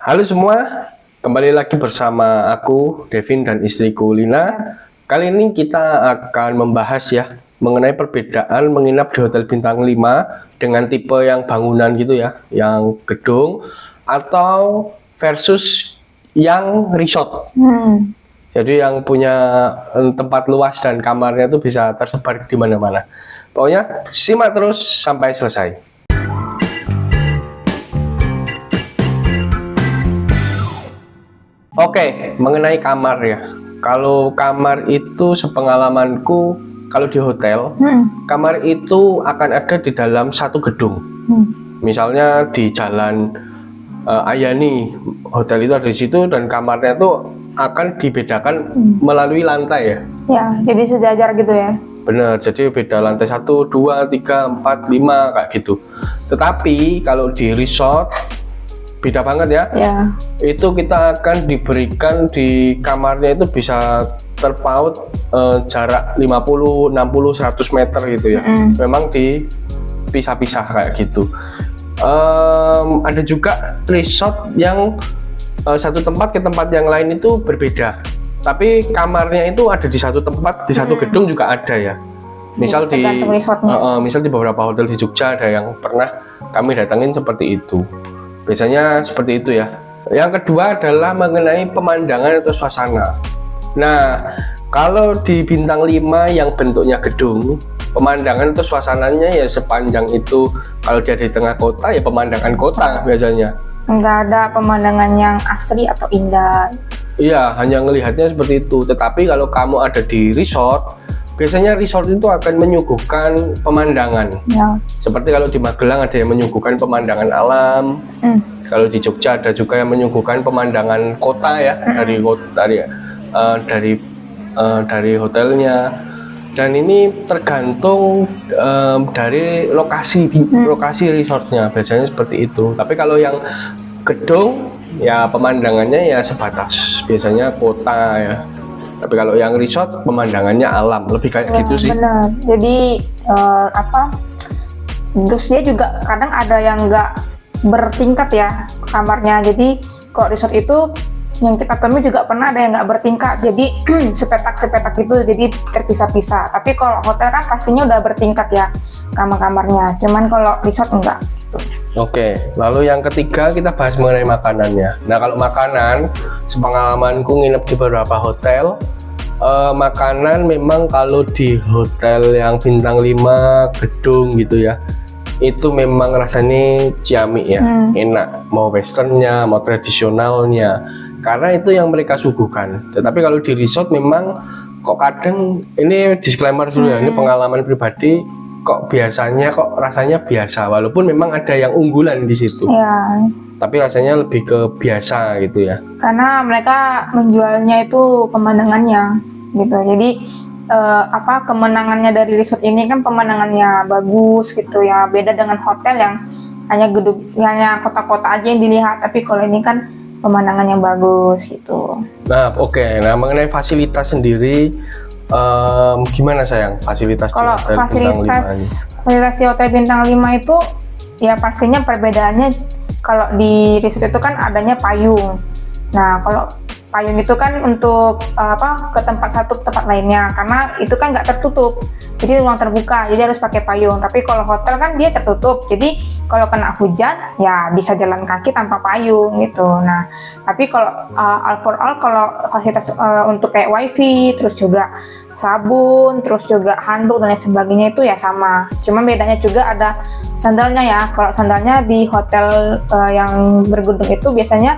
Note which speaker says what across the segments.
Speaker 1: Halo semua, kembali lagi bersama aku, Devin, dan istriku Lina. Kali ini kita akan membahas ya mengenai perbedaan menginap di hotel bintang 5 dengan tipe yang bangunan gitu ya, yang gedung atau versus yang resort. Jadi yang punya tempat luas dan kamarnya itu bisa tersebar di mana-mana. Pokoknya simak terus sampai selesai. Oke, mengenai kamar ya. Kalau kamar itu sepengalamanku, kalau di hotel, kamar itu akan ada di dalam satu gedung. Misalnya di Jalan Ayani, hotel itu ada di situ dan kamarnya itu akan dibedakan melalui lantai ya.
Speaker 2: Ya, jadi sejajar gitu ya.
Speaker 1: Bener, jadi beda lantai 1, 2, 3, 4, 5 kayak gitu. Tetapi kalau di resort beda banget ya.
Speaker 2: Ya.
Speaker 1: Itu kita akan diberikan di kamarnya itu bisa terpaut jarak 50, 60, 100 meter gitu ya. Memang dipisah-pisah kayak gitu. Ada juga resort yang satu tempat ke tempat yang lain itu berbeda. Tapi kamarnya itu ada di satu tempat, di satu gedung juga ada ya. Misal misal di beberapa hotel di Jogja ada yang pernah kami datangin seperti itu. Biasanya seperti itu ya. Yang kedua adalah mengenai pemandangan atau suasana. Nah, kalau di bintang 5 yang bentuknya gedung, pemandangan atau suasananya ya sepanjang itu. Kalau dia di tengah kota ya pemandangan kota biasanya.
Speaker 2: Enggak ada pemandangan yang asri atau indah.
Speaker 1: Iya, hanya ngelihatnya seperti itu. Tetapi kalau kamu ada di resort, biasanya resort itu akan menyuguhkan pemandangan. Ya. Seperti kalau di Magelang ada yang menyuguhkan pemandangan alam. Kalau di Jogja ada juga yang menyuguhkan pemandangan kota ya, dari hotelnya. Dan ini tergantung dari lokasi resortnya. Biasanya seperti itu. Tapi kalau yang gedung ya pemandangannya ya sebatas biasanya kota ya. Tapi kalau yang resort pemandangannya alam, lebih kayak gitu sih.
Speaker 2: Benar. Jadi terus dia juga kadang ada yang nggak bertingkat ya kamarnya. Jadi kalau resort itu yang kita temui juga pernah ada yang nggak bertingkat. Jadi sepetak-sepetak gitu, jadi terpisah-pisah. Tapi kalau hotel kan pastinya udah bertingkat ya kamar-kamarnya. Cuman kalau resort enggak.
Speaker 1: Oke, lalu yang ketiga kita bahas mengenai makanannya. Nah, kalau makanan, sepengalamanku nginep di beberapa hotel, makanan memang kalau di hotel yang bintang 5 gedung gitu ya, itu memang rasanya ciamik ya, enak. Mau westernnya, mau tradisionalnya, karena itu yang mereka suguhkan. Tetapi kalau di resort memang kok kadang, ini disclaimer dulu ya, ini pengalaman pribadi, kok rasanya biasa, walaupun memang ada yang unggulan di situ ya. Tapi rasanya lebih ke biasa gitu ya,
Speaker 2: karena mereka menjualnya itu pemandangannya gitu. Jadi kemenangannya dari resort ini kan pemandangannya bagus gitu ya, beda dengan hotel yang hanya gedung, hanya kota-kota aja yang dilihat. Tapi kalau ini kan pemandangannya bagus gitu.
Speaker 1: Nah nah mengenai fasilitas sendiri, gimana sayang fasilitas
Speaker 2: kalau
Speaker 1: di hotel
Speaker 2: fasilitas di hotel bintang 5 itu ya pastinya perbedaannya. Kalau di resort itu kan adanya payung. Nah, kalau payung itu kan untuk ke tempat satu ke tempat lainnya, karena itu kan nggak tertutup, jadi ruang terbuka, jadi harus pakai payung. Tapi kalau hotel kan dia tertutup, jadi kalau kena hujan ya bisa jalan kaki tanpa payung gitu. Nah, tapi kalau kalau fasilitas untuk kayak wifi, terus juga sabun, terus juga handuk dan lain sebagainya itu ya sama. Cuma bedanya juga ada sandalnya ya. Kalau sandalnya di hotel yang bergedung itu biasanya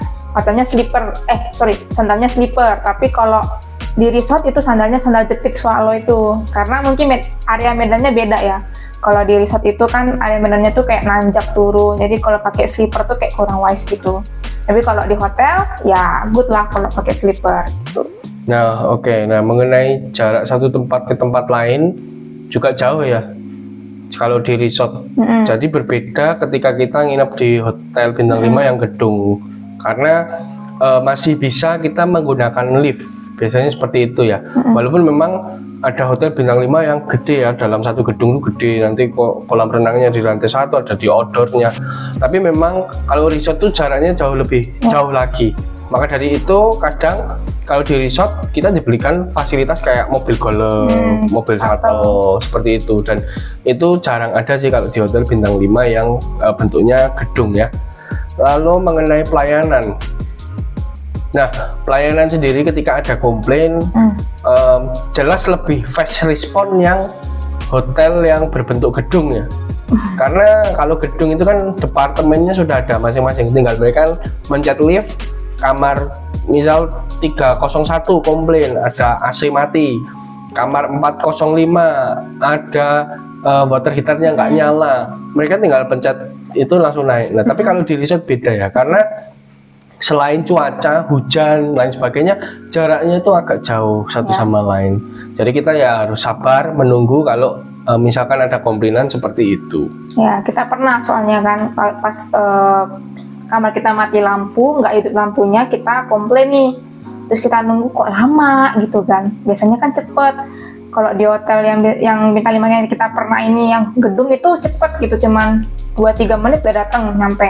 Speaker 2: sandalnya slipper. Tapi kalau di resort itu sandalnya sandal jepit swallow itu. Karena mungkin area medannya beda ya. Kalau di resort itu kan area medannya tuh kayak nanjak turun. Jadi kalau pakai slipper tuh kayak kurang wise gitu. Tapi kalau di hotel ya good lah kalau pakai slipper gitu.
Speaker 1: Nah, nah mengenai jarak satu tempat ke tempat lain juga jauh ya kalau di resort. Jadi berbeda ketika kita nginep di hotel bintang 5 yang gedung, karena masih bisa kita menggunakan lift. biasanya seperti itu ya. Walaupun memang ada hotel bintang 5 yang gede ya, dalam satu gedung itu gede, nanti kok kolam renangnya di lantai 1, ada di outdoornya. Tapi memang kalau resort tuh jaraknya jauh lebih jauh lagi. Maka dari itu kadang kalau di resort kita diberikan fasilitas kayak mobil golf, mobil shuttle seperti itu, dan itu jarang ada sih kalau di hotel bintang 5 yang bentuknya gedung ya. Lalu mengenai pelayanan, nah pelayanan sendiri ketika ada komplain jelas lebih fast respon yang hotel yang berbentuk gedung ya. Karena kalau gedung itu kan departemennya sudah ada masing-masing, tinggal mereka mencet lift kamar misal 301 komplain ada AC mati, kamar 405 ada water heaternya nggak nyala, mereka tinggal pencet itu langsung naik. Nah tapi kalau di resort beda ya, karena selain cuaca, hujan, lain sebagainya, jaraknya itu agak jauh satu sama lain. Jadi kita ya harus sabar menunggu kalau misalkan ada komplainan seperti itu.
Speaker 2: Ya kita pernah soalnya kan pas kamar kita mati lampu, nggak hidup lampunya, kita komplain nih. Terus kita nunggu kok lama gitu kan. Biasanya kan cepet. Kalau di hotel yang bintang 5 yang kita pernah ini, yang gedung itu cepet gitu, cuman 2-3 menit udah datang nyampe.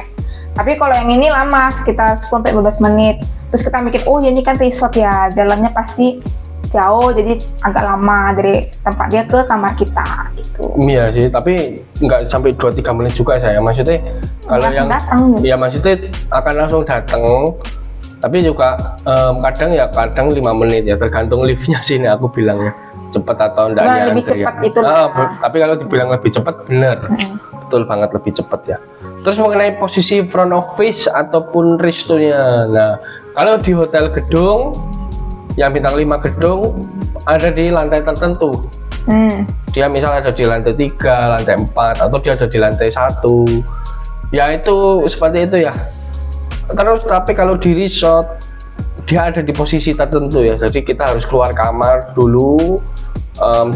Speaker 2: Tapi kalau yang ini lama, sekitar 10-15 menit. Terus kita mikir, oh ya ini kan resort ya, jalannya pasti jauh, jadi agak lama dari tempat dia ke kamar kita gitu.
Speaker 1: Iya sih, tapi nggak sampai 2-3 menit juga saya. Maksudnya kalau
Speaker 2: langsung
Speaker 1: yang
Speaker 2: datang, gitu.
Speaker 1: Ya maksudnya akan langsung datang. Tapi juga kadang 5 menit ya, tergantung liftnya sih aku bilangnya cepat atau enggaknya.
Speaker 2: Lebih cepat itu.
Speaker 1: Tapi kalau dibilang lebih cepat bener. Betul banget lebih cepat ya. Terus mengenai posisi front office ataupun restonya. Nah, kalau di hotel gedung yang bintang 5 gedung ada di lantai tertentu. Dia misal ada di lantai 3, lantai 4, atau dia ada di lantai 1. Ya itu seperti itu ya. Terus tapi kalau di resort dia ada di posisi tertentu ya. Jadi kita harus keluar kamar dulu,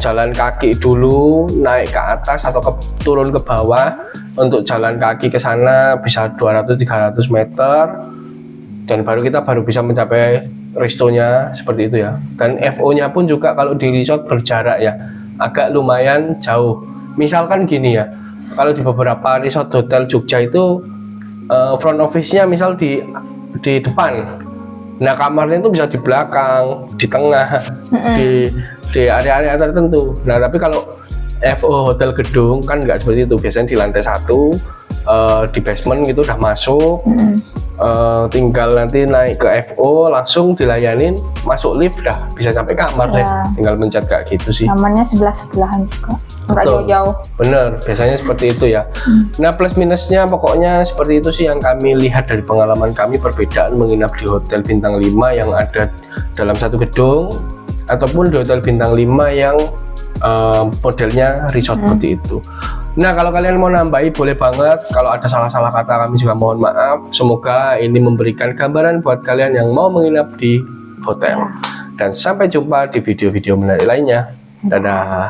Speaker 1: jalan kaki dulu, naik ke atas atau turun ke bawah untuk jalan kaki ke sana bisa 200-300 meter, dan kita baru bisa mencapai restonya seperti itu ya. Dan FO-nya pun juga kalau di resort berjarak ya, agak lumayan jauh. Misalkan gini ya, kalau di beberapa resort hotel Jogja itu front office-nya misal di depan. Nah kamarnya itu bisa di belakang, di tengah, di area-area tertentu. Nah tapi kalau FO hotel gedung kan nggak seperti itu. Biasanya di lantai 1, di basement gitu udah masuk. Tinggal nanti naik ke FO langsung dilayanin, masuk lift dah bisa sampai kamar deh, tinggal mencet kayak gitu sih.
Speaker 2: Namanya sebelahan juga, nggak jauh-jauh.
Speaker 1: Bener, biasanya seperti itu ya. Nah plus minusnya pokoknya seperti itu sih yang kami lihat dari pengalaman kami, perbedaan menginap di hotel bintang 5 yang ada dalam satu gedung ataupun di hotel bintang 5 yang modelnya resort seperti itu. Nah kalau kalian mau nambahi boleh banget, kalau ada salah-salah kata kami juga mohon maaf. Semoga ini memberikan gambaran buat kalian yang mau menginap di hotel. Dan sampai jumpa di video-video menarik lainnya. Dadah.